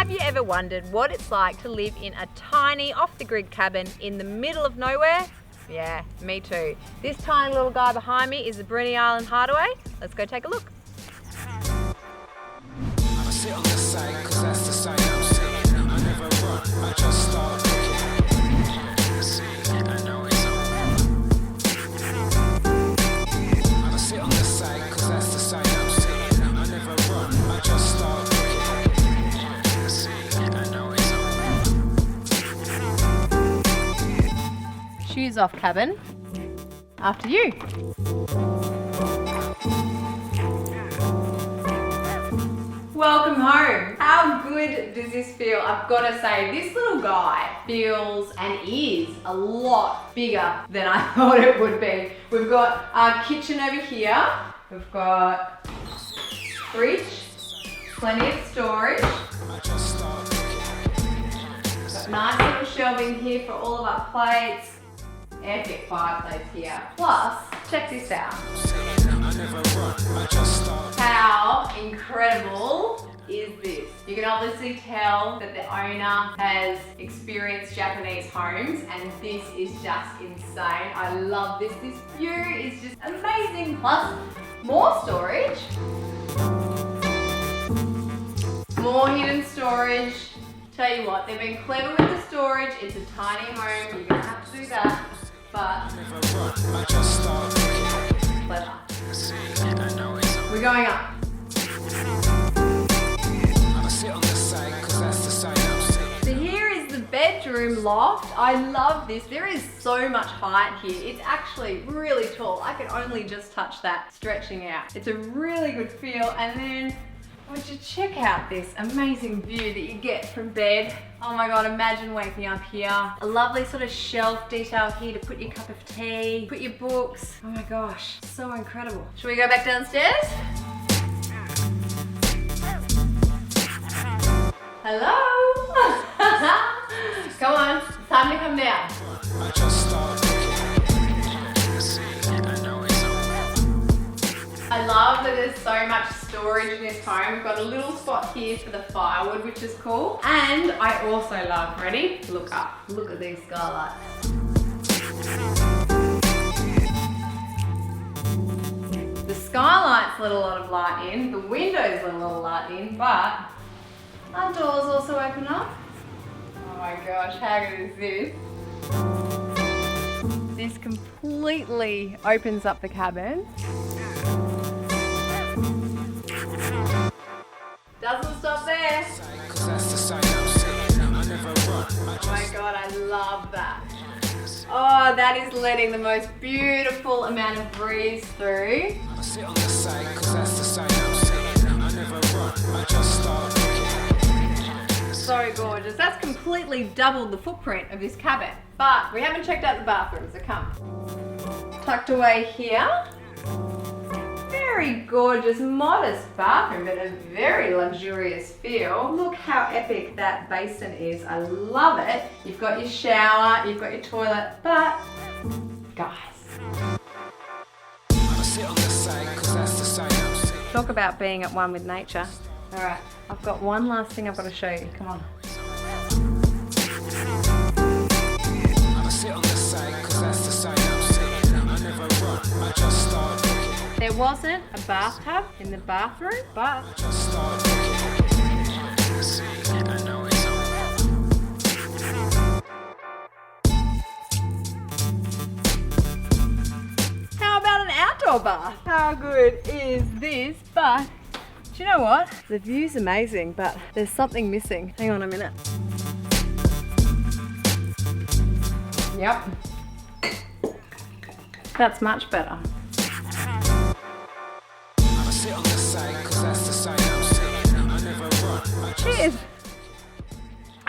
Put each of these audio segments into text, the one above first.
Have you ever wondered what it's like to live in a tiny off-the-grid cabin in the middle of nowhere? Yeah, me too. This tiny little guy behind me is the Bruny Island Hideaway. Let's go take a look. Shoes off cabin. After you. Welcome home. How good does this feel? I've got to say, this little guy feels and is a lot bigger than I thought it would be. We've got our kitchen over here. We've got fridge, plenty of storage. Got nice little shelving here for all of our plates. Epic fireplace here. Plus, check this out. How incredible is this? You can obviously tell that the owner has experienced Japanese homes, and this is just insane. I love this. This view is just amazing. Plus, more storage. More hidden storage. Tell you what, they've been clever with the storage. It's a tiny home. You're gonna have to do that. But clever. We're going up. So here is the bedroom loft. I love this. There is so much height here. It's actually really tall. I can only just touch that stretching out. It's a really good feel. And then would you check out this amazing view that you get from bed? Oh my God, imagine waking up here. A lovely sort of shelf detail here to put your cup of tea, put your books. Oh my gosh, so incredible. Should we go back downstairs? Hello? Come on, it's time to come down. I love that there's so much storage in this home. We've got a little spot here for the firewood, which is cool. And I also love, ready? Look up. Look at these skylights. The skylights let a lot of light in. The windows let a lot of light in, but our doors also open up. Oh my gosh, how good is this? This completely opens up the cabin. Doesn't stop there. Oh my God, I love that. Oh, that is letting the most beautiful amount of breeze through. So gorgeous. That's completely doubled the footprint of this cabin. But we haven't checked out the bathroom, so come. Tucked away here. Very gorgeous, modest bathroom, but a very luxurious feel. Look how epic that basin is. I love it. You've got your shower, you've got your toilet, but guys, talk about being at one with nature. All right, I've got one last thing I've got to show you. Come on. There wasn't a bathtub in the bathroom, but how about an outdoor bath? How good is this? But do you know what? The view's amazing, but there's something missing. Hang on a minute. Yep. That's much better. Cheers!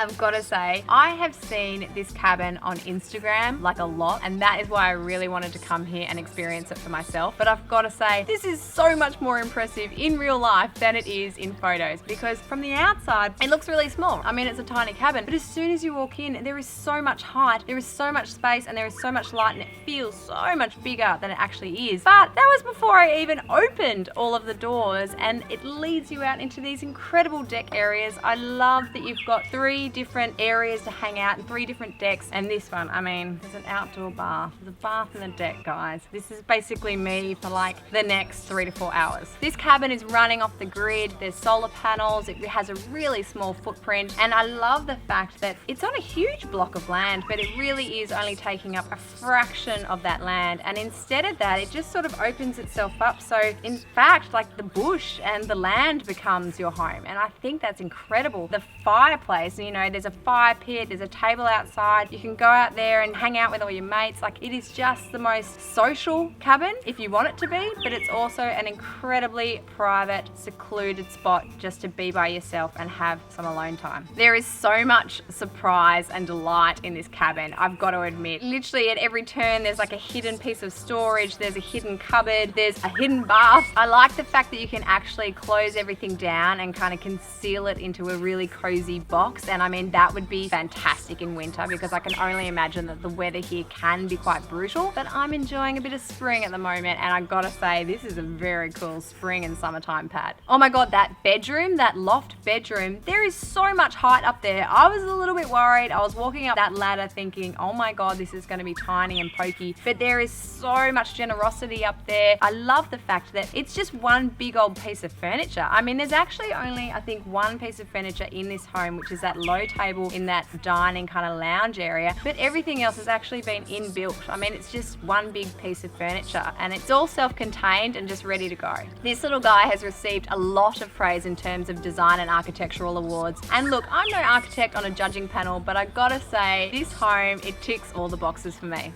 I've got to say, I have seen this cabin on Instagram like a lot, and that is why I really wanted to come here and experience it for myself. But I've got to say, this is so much more impressive in real life than it is in photos, because from the outside, it looks really small. I mean, it's a tiny cabin, but as soon as you walk in, there is so much height, there is so much space, and there is so much light, and it feels so much bigger than it actually is. But that was before I even opened all of the doors, and it leads you out into these incredible deck areas. I love that you've got 3 different areas to hang out and 3 different decks, and this one, I mean, there's an outdoor bath. There's a bath and a deck, guys. This is basically me for like the next 3 to 4 hours. This cabin is running off the grid. There's solar panels. It has a really small footprint, and I love the fact that it's on a huge block of land, but it really is only taking up a fraction of that land, and instead of that, it just sort of opens itself up. So in fact, like, the bush and the land becomes your home, and I think that's incredible. The fireplace, you know, there's a fire pit, there's a table outside. You can go out there and hang out with all your mates. Like, it is just the most social cabin if you want it to be, but it's also an incredibly private, secluded spot just to be by yourself and have some alone time. There is so much surprise and delight in this cabin, I've got to admit. Literally at every turn, there's like a hidden piece of storage, there's a hidden cupboard, there's a hidden bath. I like the fact that you can actually close everything down and kind of conceal it into a really cozy box, and I mean, that would be fantastic in winter, because I can only imagine that the weather here can be quite brutal, but I'm enjoying a bit of spring at the moment, and I gotta say, this is a very cool spring and summertime pad. Oh my god, that bedroom, that loft bedroom, there is so much height up there. I was a little bit worried. I was walking up that ladder thinking, oh my god, this is gonna be tiny and pokey, but there is so much generosity up there. I love the fact that it's just one big old piece of furniture. I mean, there's actually only, I think, one piece of furniture in this home, which is that low table in that dining kind of lounge area, but everything else has actually been inbuilt. I mean, it's just one big piece of furniture, and it's all self-contained and just ready to go. This little guy has received a lot of praise in terms of design and architectural awards, and look, I'm no architect on a judging panel, but I gotta say, this home, it ticks all the boxes for me.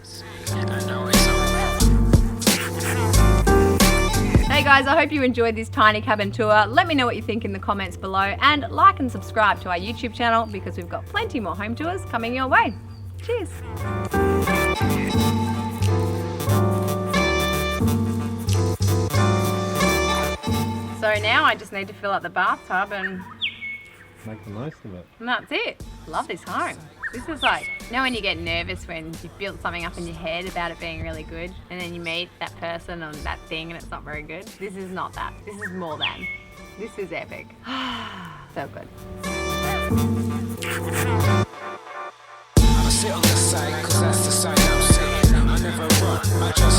Hey guys, I hope you enjoyed this tiny cabin tour. Let me know what you think in the comments below, and like and subscribe to our YouTube channel, because we've got plenty more home tours coming your way. Cheers. So now I just need to fill up the bathtub and make the most of it. And that's it. Love this home. This is like, you know when you get nervous when you've built something up in your head about it being really good, and then you meet that person on that thing and it's not very good? This is not that. This is more than. This is epic. So good. I'ma sit on the side, 'cause that's the side I'm sitting. I never run, I just